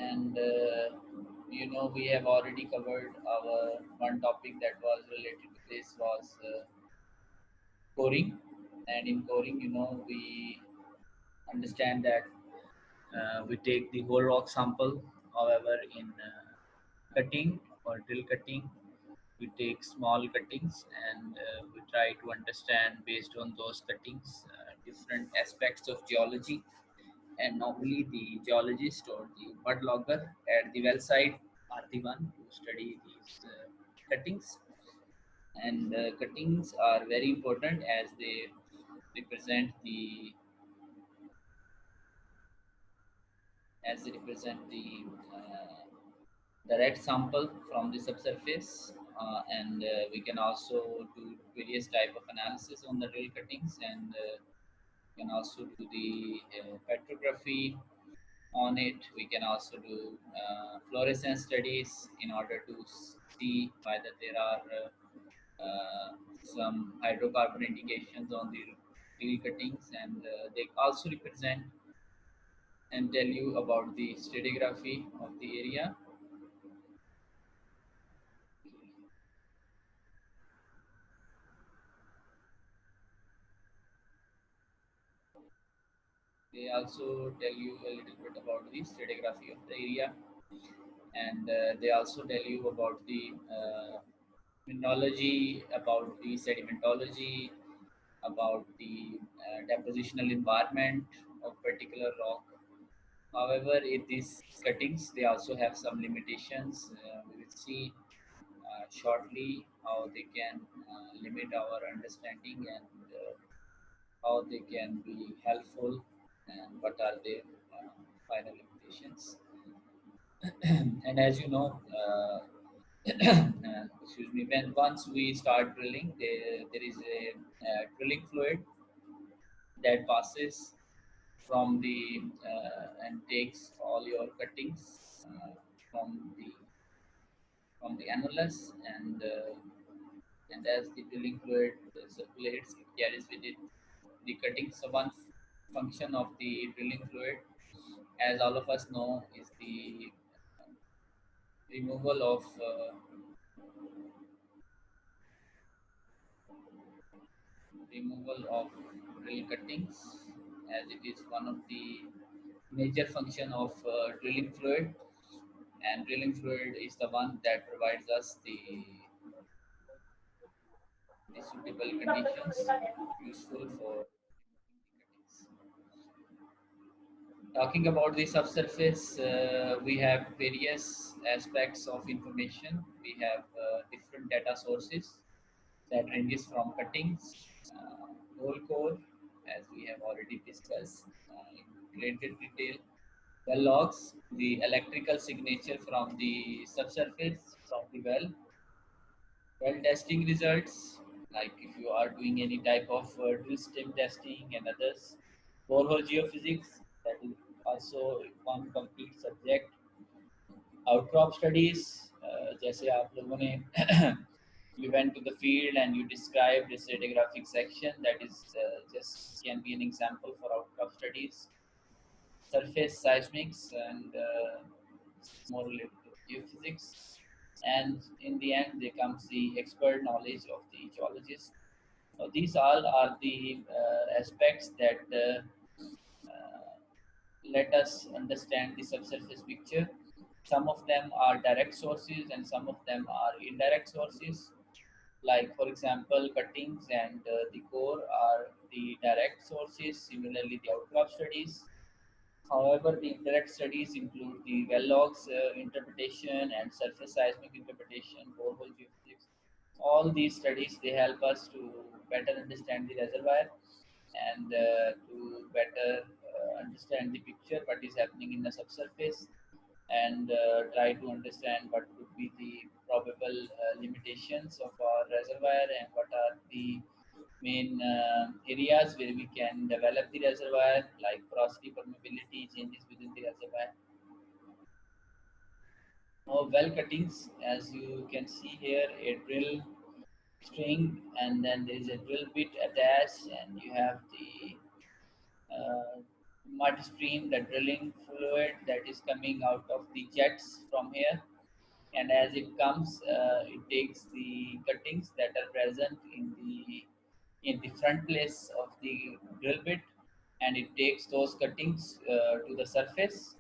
and we have already covered our one topic that was related to this was coring, and in coring, we understand that we take the whole rock sample. However, in cutting or drill cutting, we take small cuttings and we try to understand based on those cuttings different aspects of geology. And normally, the geologist or the mud logger at the well site are the one who study these cuttings. And cuttings are very important as they represent the the direct sample from the subsurface, and we can also do various type of analysis on the drill cuttings, and we can also do the petrography on it. We can also do fluorescence studies in order to see whether there are some hydrocarbon indications on the drill cuttings, and they also represent and tell you about the stratigraphy of the area. They also tell you a little bit about the stratigraphy of the area, and they also tell you about the mineralogy, about the sedimentology, about the depositional environment of particular rock. However, in these cuttings, they also have some limitations. We will see shortly how they can limit our understanding, and how they can be helpful, and what are their final limitations. And as you know, excuse me, when once we start drilling, there is a drilling fluid that passes from the and takes all your cuttings from the annulus, and as the drilling fluid circulates, it carries with it the cuttings. So one function of the drilling fluid, as all of us know, is the removal of drill cuttings, as it is one of the major function of drilling fluid, and drilling fluid is the one that provides us the suitable conditions useful for removing the cuttings. Talking about the subsurface, we have various aspects of information. We have different data sources that ranges from cuttings, roll core, as we have already discussed in greater detail, well logs, the electrical signature from the subsurface from the well testing results, like if you are doing any type of drill stem testing and others, borehole geophysics, that is also one complete subject, outcrop studies, जैसे आप लोगों ने you went to the field and you described a stratigraphic section, that is just can be an example for outcrop studies, surface seismics, and more related to geophysics. And in the end, there comes the expert knowledge of the geologist. So these all are the aspects that let us understand the subsurface picture. Some of them are direct sources and some of them are indirect sources. Like, for example, cuttings and the core are the direct sources, similarly, the outcrop studies. However, the indirect studies include the well logs interpretation and surface seismic interpretation, borehole geophysics. All these studies, they help us to better understand the reservoir, and to better understand the picture, what is happening in the subsurface, and try to understand what could be the probable limitations of our reservoir, and what are the main areas where we can develop the reservoir, like porosity, permeability, changes within the reservoir. Now, well cuttings, as you can see here, a drill string, and then there is a drill bit attached, and you have the mud stream, the drilling fluid that is coming out of the jets from here. And as it comes, it takes the cuttings that are present in the front place of the drill bit, and it takes those cuttings to the surface,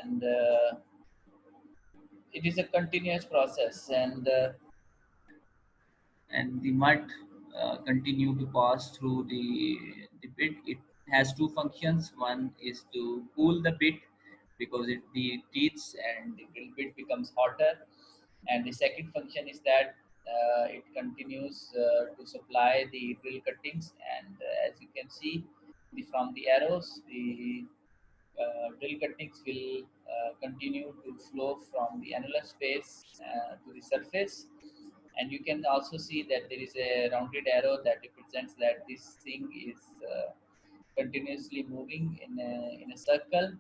and it is a continuous process, and the mud continue to pass through the bit. It has two functions. One is to cool the bit because the teeth and the drill bit becomes hotter, and the second function is that it continues to supply the drill cuttings. And as you can see from the arrows, the drill cuttings will continue to flow from the annular space to the surface. And you can also see that there is a rounded arrow that represents that this thing is continuously moving in a circle.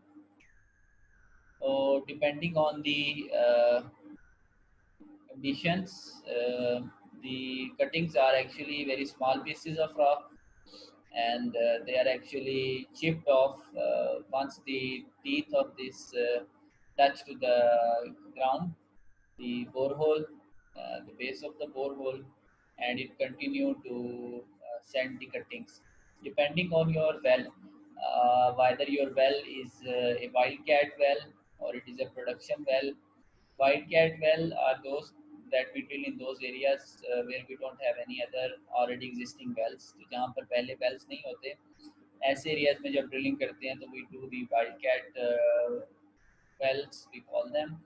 So depending on the conditions, the cuttings are actually very small pieces of rock, and they are actually chipped off once the teeth of this touch to the ground, the borehole, the base of the borehole, and it continue to send the cuttings. Depending on your well, whether your well is a wildcat well or it is a production well. Wildcat well are those that we drill in those areas where we don't have any other already existing wells. तो जहाँ पर पहले wells नहीं होते, ऐसे areas में जब drilling करते हैं तो we do the wildcat wells, we call them.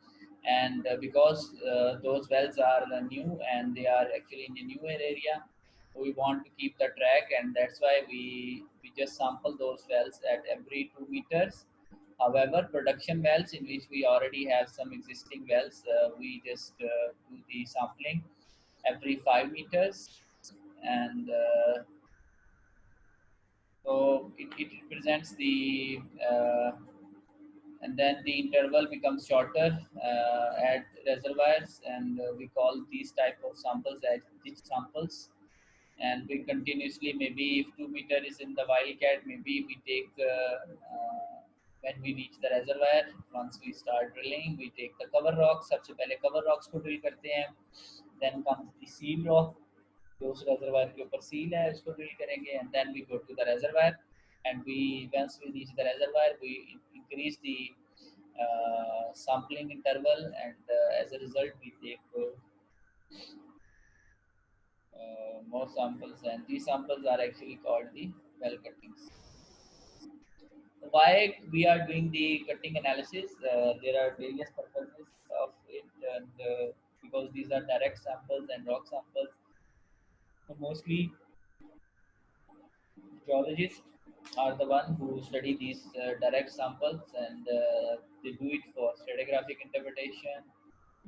And because those wells are new and they are actually in a newer area, we want to keep the track, and that's why we just sample those wells at every 2 meters. However, production wells in which we already have some existing wells, we just do the sampling every 5 meters, and so it represents the and then the interval becomes shorter at reservoirs, and we call these type of samples as ditch samples. And we continuously, maybe if 2 meter is in the wildcat, maybe we take when we reach the reservoir, once we start drilling, we take the cover rocks. सबसे पहले cover rocks को drill करते हैं. Then comes the seal rock, जो उस reservoir के ऊपर seal है उसको drill करेंगे, and then we go to the reservoir, and we once we reach the reservoir, we increase the sampling interval, and as a result we take more samples, and these samples are actually called the well cuttings. Why we are doing the cutting analysis? There are various purposes of it, and because these are direct samples and rock samples, so mostly geologists are the one who study these direct samples, and they do it for stratigraphic interpretation,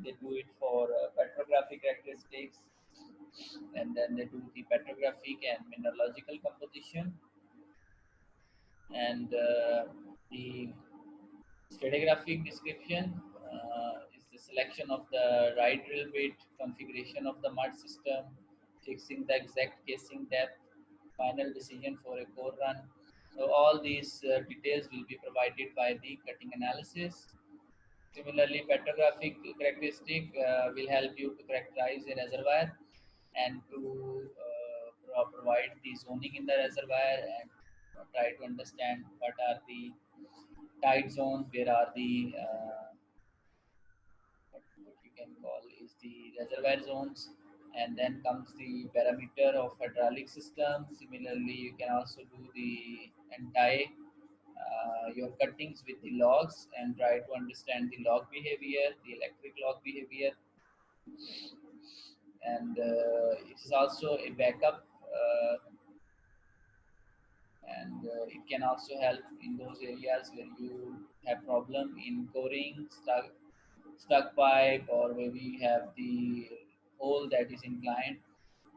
they do it for petrographic characteristics, and then they do the petrographic and mineralogical composition. And the stratigraphic description is the selection of the right drill bit, configuration of the mud system, fixing the exact casing depth, final decision for a core run. So all these details will be provided by the cutting analysis. Similarly, petrographic characteristic will help you to characterize a reservoir and to provide the zoning in the reservoir, and try to understand what are the tide zones, where are the what you can call is the reservoir zones, and then comes the parameter of hydraulic system. Similarly, you can also do the entire your cuttings with the logs and try to understand the log behavior, the electric log behavior, and it is also a backup, and it can also help in those areas where you have problem in coring, stuck pipe, or maybe you have the hole that is inclined.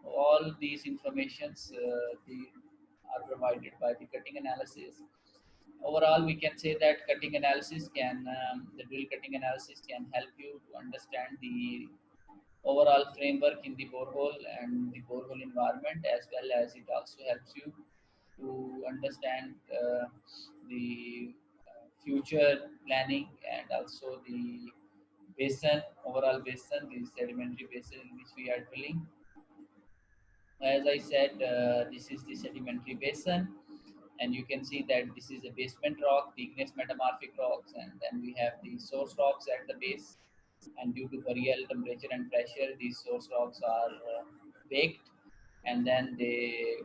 All these informations are provided by the cutting analysis. Overall, we can say that cutting analysis can, the drill cutting analysis can help you to understand the overall framework in the borehole and the borehole environment, as well as it also helps you to understand the future planning, and also the basin, overall basin, the sedimentary basin in which we are drilling. As I said, this is the sedimentary basin, and you can see that this is a basement rock, the igneous metamorphic rocks, and then we have the source rocks at the base. And due to boreal temperature and pressure, these source rocks are baked, and then they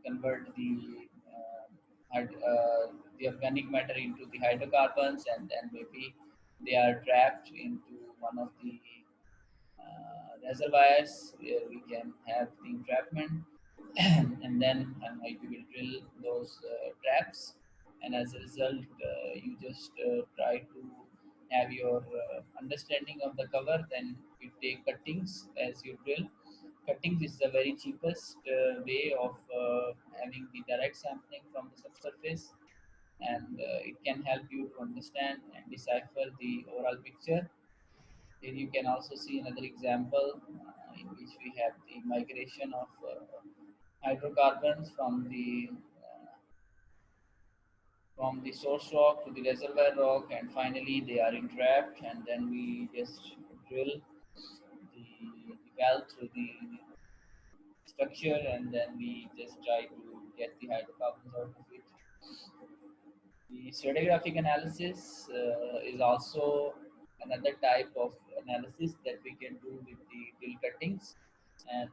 convert the organic matter into the hydrocarbons, and then maybe they are trapped into one of the reservoirs where we can have the entrapment. And then we will drill those traps, and as a result you just try to have your understanding of the cover. Then you take cuttings as you drill. Cuttings is the very cheapest way of having the direct sampling from the subsurface, and it can help you to understand and decipher the overall picture. Here you can also see another example in which we have the migration of hydrocarbons from the source rock to the reservoir rock, and finally they are entrapped, and then we just drill the well through the structure, and then we just try to get the hydrocarbons out of it. The stratigraphic analysis is also another type of analysis that we can do with the drill cuttings. And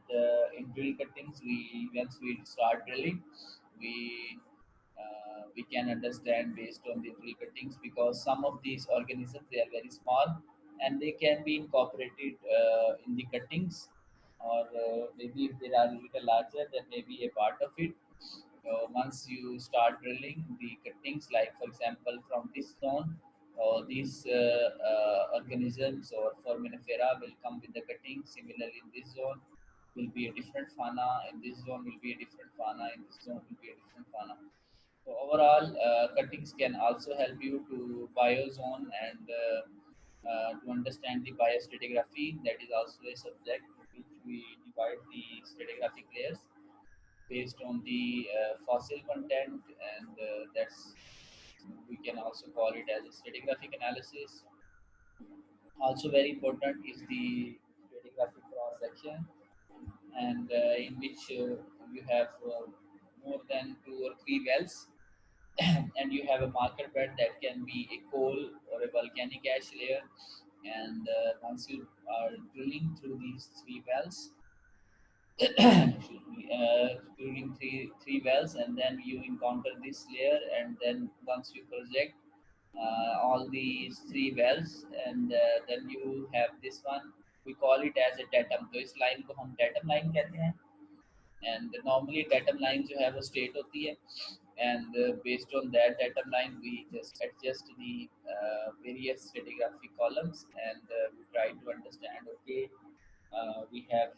in drill cuttings, we once we start drilling, we we can understand based on the drill cuttings, because some of these organisms, they are very small, and they can be incorporated in the cuttings, or maybe if they are a little larger, then maybe a part of it. Once you start drilling the cuttings, like for example from this zone, these organisms or foraminifera will come with the cuttings. Similarly, in this zone will be a different fauna, in this zone will be a different fauna, in this zone will be a different fauna. So overall, cuttings can also help you to biozone, and to understand the biostratigraphy. That is also a subject which we divide the stratigraphic layers based on the fossil content, and that's we can also call it as a stratigraphic analysis. Also very important is the stratigraphic cross section, and in which you have more than two or three wells, and you have a marker bed that can be a coal or a volcanic ash layer. And once you are drilling through these three wells, drilling three wells, and then you encounter this layer, and then once you project all these three wells, and then you have this one. We call it as a datum. तो इस line को हम datum line कहते हैं. And normally datum line जो है वो straight होती है, and based on that datum line we just adjust the various stratigraphic columns, and we try to understand, okay, we have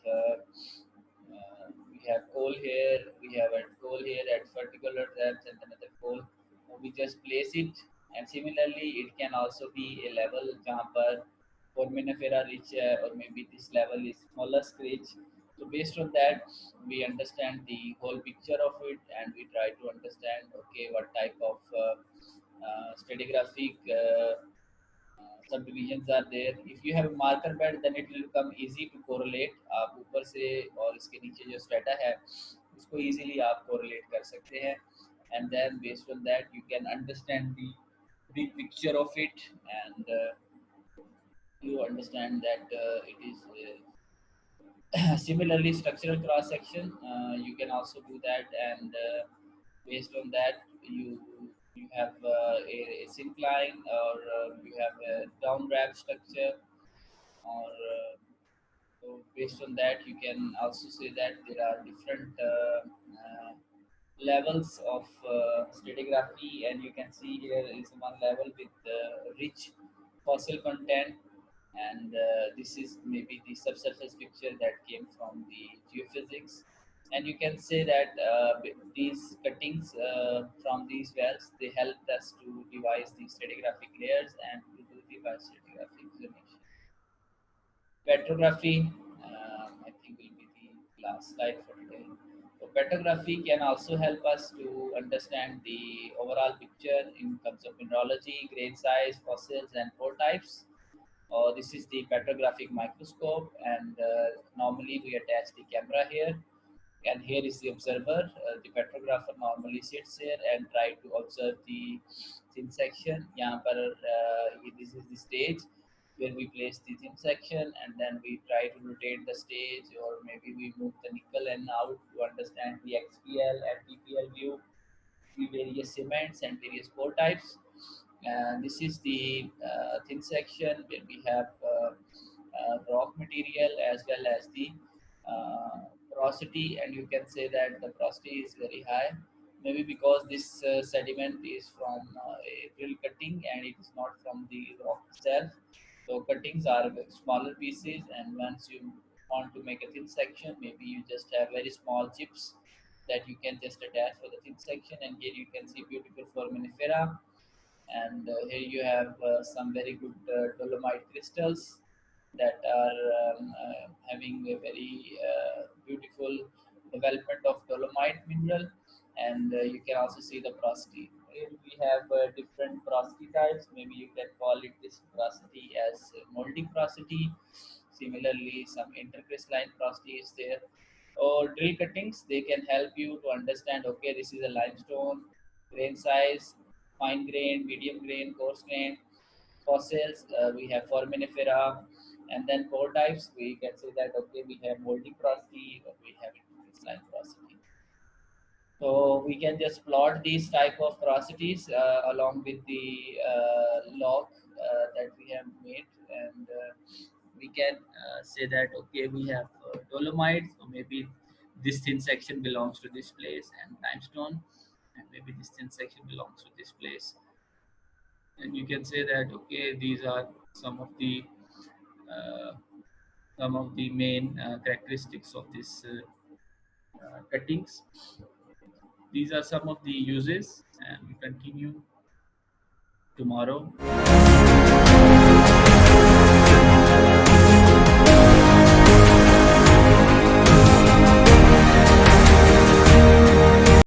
coal here, we have a coal here at particular depth, and another coal. We just place it, and similarly, it can also be a level जहाँ पर foraminifera reach है, or maybe this level is mollusk reach. So based on that, we understand the whole picture of it, and we try to understand, okay, what type of stratigraphic subdivisions are there. If you have a marker bed, then it will become easy to correlate. आप ऊपर से और इसके नीचे जो strata है, उसको easily आप correlate कर सकते हैं, and then based on that you can understand the big picture of it, and you understand that it is similarly structural cross section. You can also do that, and based on that you have a syncline, or you have a down wrap structure, or so based on that you can also say that there are different levels of stratigraphy, and you can see here is one level with rich fossil content, and this is maybe the subsurface picture that came from the geophysics. And you can say that these cuttings from these wells, they helped us to devise the stratigraphic layers and to do the biostratigraphic zonation. Petrography, I think, will be the last slide for today. So petrography can also help us to understand the overall picture in terms of mineralogy, grain size, fossils, and pore types. This is the petrographic microscope, and normally we attach the camera here, and here is the observer. The petrographer normally sits here and try to observe the thin section. यहाँ पर this is the stage where we place the thin section, and then we try to rotate the stage, or maybe we move the nickel and out to understand the XPL and TPL view, the various cements and various pore types. And this is the thin section where we have rock material as well as the porosity, and you can say that the porosity is very high, maybe because this sediment is from a drill cutting and it is not from the rock itself. So cuttings are smaller pieces, and once you want to make a thin section, maybe you just have very small chips that you can just attach for the thin section. And here you can see beautiful foraminifera, and here you have some very good dolomite crystals that are having a very beautiful development of dolomite mineral, and you can also see the porosity. Here we have different porosity types. Maybe you can call it this porosity as molding porosity. Similarly, some intercrystalline porosity is there. Or drill cuttings, they can help you to understand, okay, this is a limestone, grain size, fine grain, medium grain, coarse grain. Fossils, we have foraminifera, and then pore types, we can say that, okay, we have moldy porosity or we have intercrystalline porosity. So we can just plot these type of porosities along with the log that we have made, and we can say that, okay, we have dolomites, or maybe this thin section belongs to this place, and limestone, and maybe this thin section belongs to this place. And you can say that, okay, these are some of the uh, main characteristics of this cuttings. These are some of the uses, and we continue tomorrow.